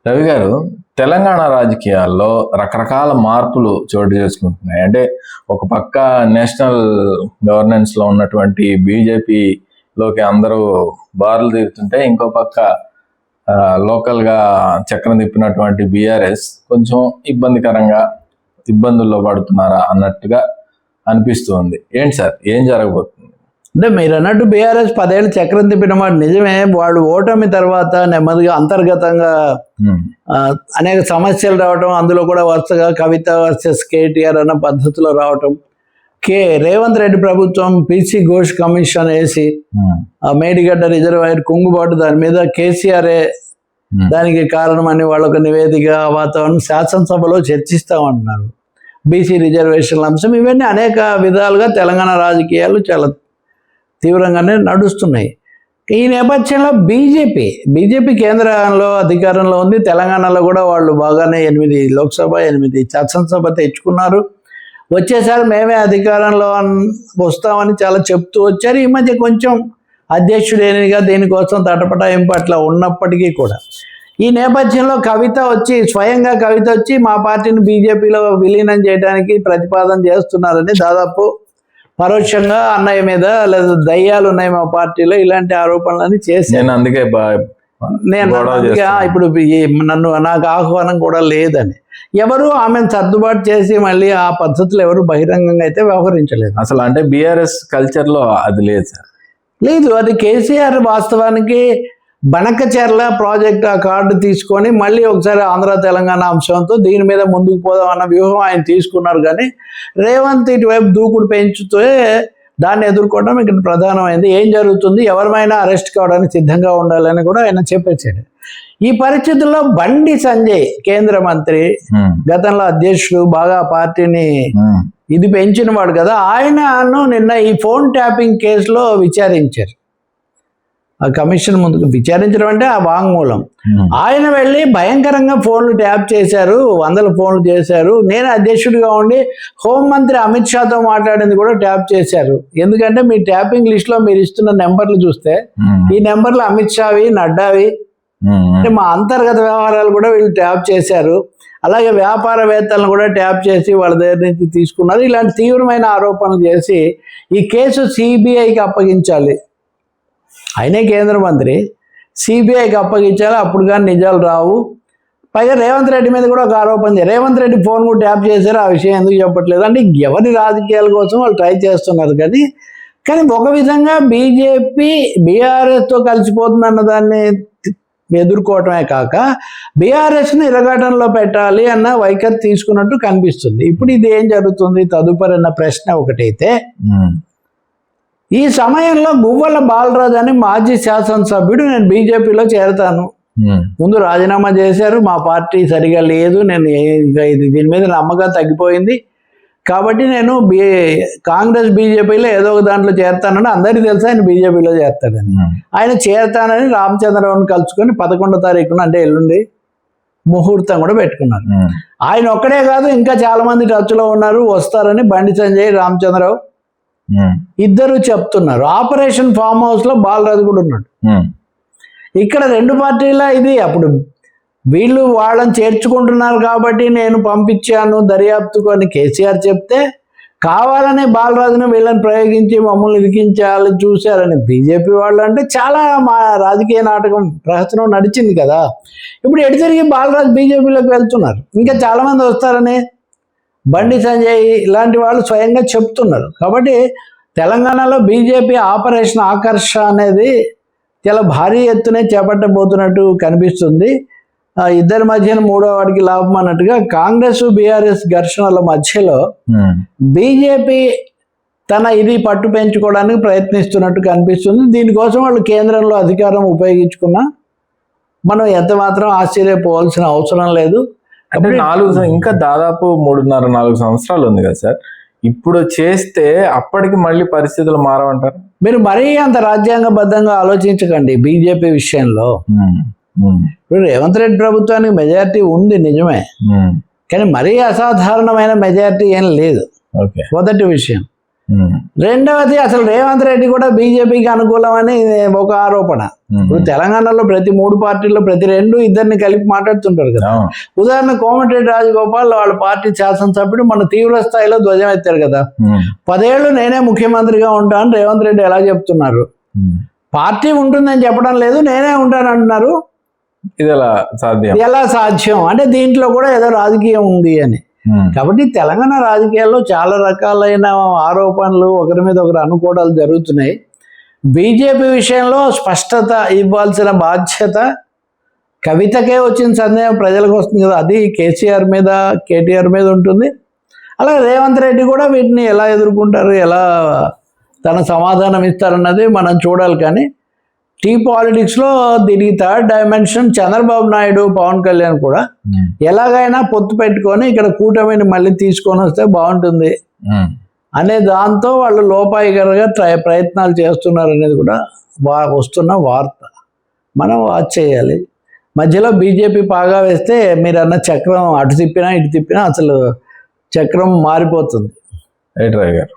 రవి గారు, తెలంగాణ రాజకీయాల్లో రకరకాల మార్పులు చోటు చేసుకుంటున్నాయి. అంటే ఒక పక్క నేషనల్ గవర్నెన్స్ లో ఉన్నటువంటి బీజేపీలోకి అందరూ బారులు తీరుతుంటే, ఇంకో పక్క లోకల్ గా చక్రం తిప్పినటువంటి బీఆర్ఎస్ కొంచెం ఇబ్బందుల్లో పడుతున్నారా అన్నట్టుగా అనిపిస్తుంది. ఏంటి సార్, ఏం జరగబోతుంది? అంటే మీరు అన్నట్టు బీఆర్ఎస్ 10 ఏళ్ళు చక్రం తిప్పిన మాట నిజమే. వాళ్ళు ఓటమి తర్వాత నెమ్మదిగా అంతర్గతంగా అనేక సమస్యలు రావటం, అందులో కూడా వరుసగా కవిత వర్సెస్ కేటీఆర్ అన్న పద్ధతిలో రావటం, రేవంత్ రెడ్డి ప్రభుత్వం పిసి ఘోష్ కమిషన్ వేసి ఆ మేడిగడ్డ రిజర్వాయర్ కుంగుబాటు దాని మీద కేసీఆర్ఏ దానికి కారణమని వాళ్ళొక నివేదిక వాతావరణం శాసనసభలో చర్చిస్తామంటున్నారు. బీసీ రిజర్వేషన్ల అంశం, ఇవన్నీ అనేక విధాలుగా తెలంగాణ రాజకీయాలు చాలా తీవ్రంగానే నడుస్తున్నాయి. ఈ నేపథ్యంలో బీజేపీ కేంద్రంలో అధికారంలో ఉంది. తెలంగాణలో కూడా వాళ్ళు బాగానే 8 లోక్సభ 8 శాసనసభ తెచ్చుకున్నారు. వచ్చేసారి మేమే అధికారంలో వస్తామని చాలా చెప్తూ వచ్చారు. ఈ మధ్య కొంచెం అధ్యక్షుడేనిగా దీనికోసం తటపటాయింపు అట్లా ఉన్నప్పటికీ కూడా ఈ నేపథ్యంలో స్వయంగా కవిత వచ్చి మా పార్టీని బీజేపీలో విలీనం చేయడానికి ప్రతిపాదన చేస్తున్నారని, దాదాపు పరోక్షంగా అన్నయ్య మీద లేదా దయ్యాలు ఉన్నాయి మా పార్టీలో, ఇలాంటి ఆరోపణలని చేశాను. అందుకే ఇప్పుడు నాకు ఆహ్వానం కూడా లేదని ఎవరు ఆమెను సర్దుబాటు చేసి మళ్ళీ ఆ పద్ధతులు ఎవరు బహిరంగంగా అయితే వ్యవహరించలేదు. అసలు అంటే బీఆర్ఎస్ కల్చర్ లో అది లేదు. అది కేసీఆర్ వాస్తవానికి బనకచెర్ల ప్రాజెక్ట్ ఆ కార్డు తీసుకొని మళ్ళీ ఒకసారి ఆంధ్ర తెలంగాణ అంశంతో దీని మీద ముందుకు పోదాం అన్న వ్యూహం ఆయన తీసుకున్నారు. కానీ రేవంత్ ఇటువైపు దూకుడు పెంచుతూ దాన్ని ఎదుర్కోవడం ఇక్కడ ప్రధానమైంది. ఏం జరుగుతుంది, ఎవరిమైనా అరెస్ట్ కావడానికి సిద్ధంగా ఉండాలని కూడా ఆయన చెప్పేశాడు. ఈ పరిస్థితుల్లో బండి సంజయ్ కేంద్ర మంత్రి, గతంలో అధ్యక్షుడు, బాగా పార్టీని ఇది పెంచిన వాడు కదా, ఆయనను నిన్న ఈ ఫోన్ ట్యాపింగ్ కేసులో విచారించారు. ఆ కమిషన్ ముందుకు విచారించడం అంటే ఆ వాంగ్మూలం. ఆయన వెళ్ళి భయంకరంగా ఫోన్లు ట్యాప్ చేశారు, 100 ఫోన్లు చేశారు. నేను అధ్యక్షుడిగా ఉండి హోంమంత్రి అమిత్ షాతో మాట్లాడింది కూడా ట్యాప్ చేశారు. ఎందుకంటే మీ ట్యాపింగ్ లిస్ట్ లో మీరు ఇస్తున్న నెంబర్లు చూస్తే ఈ నెంబర్లు అమిత్ షావి, నడ్డావి, అంటే మా అంతర్గత వ్యవహారాలు కూడా వీళ్ళు ట్యాప్ చేశారు. అలాగే వ్యాపారవేత్తలను కూడా ట్యాప్ చేసి వాళ్ళ దగ్గర నుంచి తీసుకున్నారు. ఇలాంటి తీవ్రమైన ఆరోపణలు చేసి ఈ కేసు సిబిఐకి అప్పగించాలి. ఆయనే కేంద్ర మంత్రి, సిబిఐకి అప్పగించాలి, అప్పుడు కానీ నిజాలు రావు. పైగా రేవంత్ రెడ్డి మీద కూడా ఒక ఆరోపణ చేయాలి. రేవంత్ రెడ్డి ఫోన్ కూడా ట్యాప్ చేశారు, ఆ విషయం ఎందుకు చెప్పట్లేదు అంటే ఎవరి రాజకీయాల కోసం వాళ్ళు ట్రై చేస్తున్నారు. కానీ ఒక విధంగా బీజేపీ బీఆర్ఎస్తో కలిసిపోతుందన్న దాన్ని ఎదుర్కోవటమే కాక బీఆర్ఎస్ని ఇరగాటంలో పెట్టాలి అన్న వైఖరి తీసుకున్నట్టు కనిపిస్తుంది. ఇప్పుడు ఇది ఏం జరుగుతుంది తదుపరి అన్న ప్రశ్న ఒకటైతే, ఈ సమయంలో గువ్వల బాలరాజు అని మాజీ శాసనసభ్యుడు నేను బీజేపీలో చేరతాను, ముందు రాజీనామా చేశారు, మా పార్టీ సరిగా లేదు, నేను దీని మీద నమ్మకం తగ్గిపోయింది కాబట్టి నేను కాంగ్రెస్ బీజేపీలో ఏదో ఒక దాంట్లో చేరతానని అందరికీ తెలుసు. ఆయన బీజేపీలో చేరతాడని, ఆయన చేరతానని రామచంద్రరావుని కలుసుకొని 11వ తారీఖున అంటే ఎల్లుండి ముహూర్తం కూడా పెట్టుకున్నారు. ఆయన ఒక్కడే కాదు, ఇంకా చాలా మంది టచ్లో ఉన్నారు, వస్తారని బండి సంజయ్, రామచంద్రరావు ఇద్దరు చెప్తున్నారు. ఆపరేషన్ ఫామ్ హౌస్ లో బాలరాజు కూడా ఉన్నాడు. ఇక్కడ 2 పార్టీల ఇది అప్పుడు వీళ్ళు వాళ్ళని చేర్చుకుంటున్నారు కాబట్టి నేను పంపించాను దర్యాప్తుకు అని కేసీఆర్ చెప్తే, కావాలనే బాలరాజును వీళ్ళని ప్రయోగించి మమ్మల్ని ఇరికించాలని చూశారని బీజేపీ వాళ్ళు అంటే చాలా మా రాజకీయ నాటకం ప్రహసనం నడిచింది కదా. ఇప్పుడు ఎటు తిరిగి బాలరాజు బీజేపీలోకి వెళ్తున్నారు, ఇంకా చాలామంది వస్తారని బండి సంజయ్ ఇలాంటి వాళ్ళు స్వయంగా చెప్తున్నారు. కాబట్టి తెలంగాణలో బీజేపీ ఆపరేషన్ ఆకర్ష అనేది చాలా భారీ ఎత్తునే చేపట్టబోతున్నట్టు కనిపిస్తుంది. ఇద్దరి మధ్యన 3వ వాడికి లాభం అన్నట్టుగా కాంగ్రెస్ బీఆర్ఎస్ ఘర్షణల మధ్యలో బీజేపీ తన ఇది పట్టు పెంచుకోవడానికి ప్రయత్నిస్తున్నట్టు కనిపిస్తుంది. దీనికోసం వాళ్ళు కేంద్రంలో అధికారం ఉపయోగించుకున్నా మనం ఎంత మాత్రం ఆశ్చర్యపోవాల్సిన అవసరం లేదు. అంటే ఇంకా దాదాపు 3.5-4 సంవత్సరాలు ఉంది కదా సార్. ఇప్పుడు చేస్తే అప్పటికి మళ్ళీ పరిస్థితులు మారవంటారు? మీరు మరీ అంత రాజ్యాంగబద్ధంగా ఆలోచించకండి బీజేపీ విషయంలో. ఇప్పుడు రేవంత్ రెడ్డి ప్రభుత్వానికి మెజారిటీ ఉంది నిజమే, కానీ మరీ అసాధారణమైన మెజారిటీ ఏం లేదు. మొదటి విషయం. రెండవది అసలు రేవంత్ రెడ్డి కూడా బీజేపీకి అనుకూలమని ఒక ఆరోపణ. ఇప్పుడు తెలంగాణలో ప్రతి 3 పార్టీల్లో ప్రతి 2 కలిపి మాట్లాడుతుంటారు కదా. ఉదాహరణ కోమటిరెడ్డి రాజగోపాల్ వాళ్ళ పార్టీ శాసనసభ్యుడు మన తీవ్ర స్థాయిలో ధ్వజం ఎత్తారు కదా. 10 ఏళ్ళు నేనే ముఖ్యమంత్రిగా ఉంటాను రేవంత్ రెడ్డి ఎలా చెప్తున్నారు? పార్టీ ఉంటుందని చెప్పడం లేదు, నేనే ఉంటాను అంటున్నారు. ఇది ఎలా సాధ్యం అంటే దీంట్లో కూడా ఏదో రాజకీయం ఉంది అని. కాబట్టి తెలంగాణ రాజకీయాల్లో చాలా రకాలైన ఆరోపణలు, ఒకరి మీద ఒకరు అనుకోవడాలు జరుగుతున్నాయి. బీజేపీ విషయంలో స్పష్టత ఇవ్వాల్సిన బాధ్యత కవితకే వచ్చిన సందేహం ప్రజలకు వస్తుంది కదా, అది కేసీఆర్ మీద కేటీఆర్ మీద ఉంటుంది. అలాగే రేవంత్ రెడ్డి కూడా వీటిని ఎలా ఎదుర్కొంటారు, ఎలా తన సమాధానం ఇస్తారన్నది మనం చూడాలి. కానీ టీ పాలిటిక్స్లో దీనికి థర్డ్ డైమెన్షన్ చంద్రబాబు నాయుడు, పవన్ కళ్యాణ్ కూడా ఎలాగైనా పొత్తు పెట్టుకొని ఇక్కడ కూటమిని మళ్ళీ తీసుకొని వస్తే బాగుంటుంది అనే దాంతో వాళ్ళు లోపాయిగరగా ప్రయత్నాలు చేస్తున్నారు అనేది కూడా వస్తున్న వార్త. మనం వాచ్ చేయాలి. మధ్యలో బీజేపీ పాగా వేస్తే మీరు అన్న చక్రం అటు తిప్పినా ఇటు తిప్పినా అసలు చక్రం మారిపోతుంది. రైట్ రాయ్ గారు.